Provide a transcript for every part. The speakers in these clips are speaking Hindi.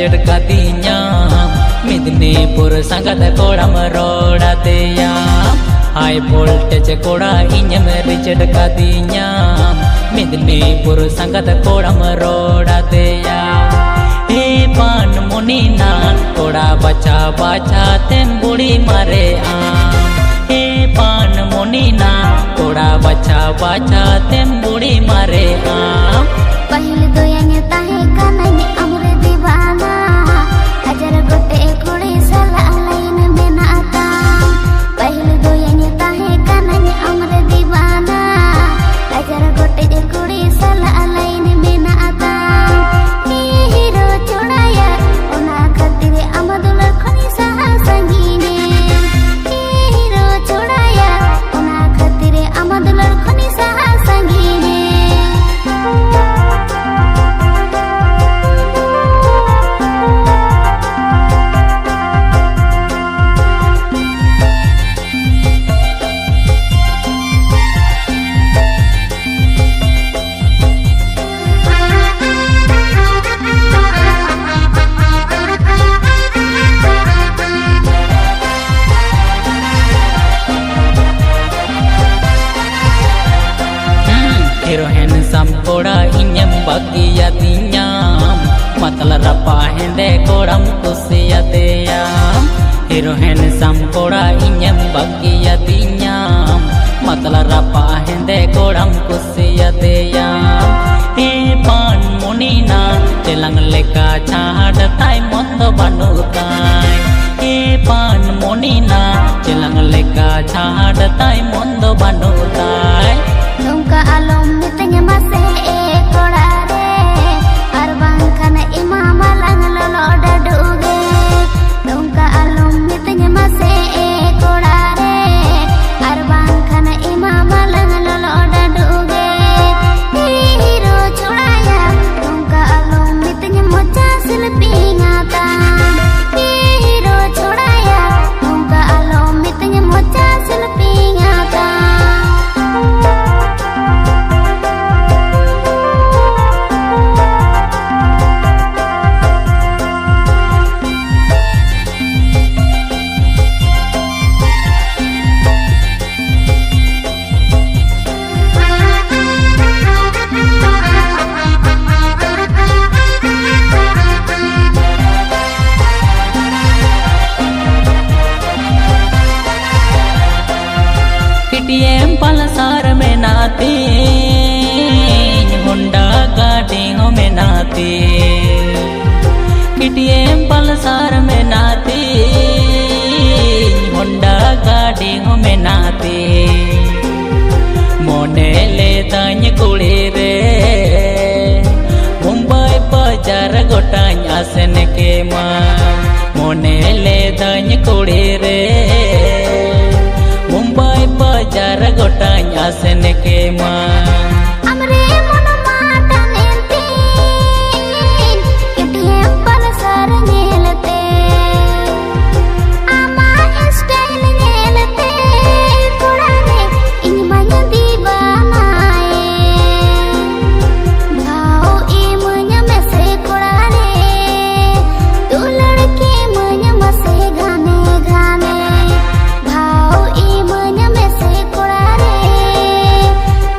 रिचड़ दिया मिदनीपुर संगत कोड़म रोड़ते हाई वोल्टेज कोड़ा इन्हें रिचड़ दिया मिदनीपुर संगत कोड़म रोड़ते हे पान मुनी ना कोड़ा बचा बचा तेम बुड़ी मारे हे पान मुनी ना कोड़ा बचा बचा तेम बुड़ी मारे पहले दो यंगता है कन्हैया अमरे दीवाना हजार गोटे कुड़ी साला लाइन में नाता पहले दो यंगता है कन्हैया अमरे दीवाना हजार गोटे कुड़ी साला लाइन में नाता हीरो चुड़ाया ओना खातिर अमदुल खनी सहा संगीने हीरो चुड़ाया ओना खातिर अमदुल खनी सहा संगीने हीरो हैंडसम कोड़ा इन्हें बगिया दिया मतलब रपा हेंदे कोड़म कुसिया दिया हीरो हैंडसम कोड़ा इन्हें बगिया दिया मतलब रपा हेंदे कोड़म कुसिया दिया हे पान मुनी ना तेलंग लेका छाड़ ताई मंद बनुताई हे पान मुनी ना तेलंग लेका छाड़ ताई मंद बनुताई नौका आलम मितnya masih korare arbang kana imam lang lolo daduge nongka alum mitnya masih korare arbang kana imam lang lolo daduge hero churaya nongka alum mitnya mocha silpi ngata hero churaya nongka alum mitnya mocha silpi ngata KTM Pulsar में नाती होंडा गाड़ी में नाती KTM पल्सर में नाती होंडा गाड़ी में नाती मोने ले तान कुड़ी रे मुंबई बाजार गोटान आसन के मां मोने ले तान कुड़ी रे मुंबई बाजार गोटान आसन के मां amre mono mata nenti KTM pulsar nyelte ama style nyelte kurare ini manya diwana bhau imnya mese kurare tu ladki manya mase gane gane bhau imnya mese kurare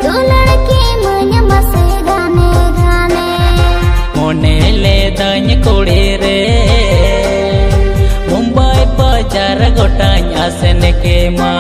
tu ladki manya mase gane gane मोने ले दान कुड़ी रे मुंबई बाजार गोटान आसन के मां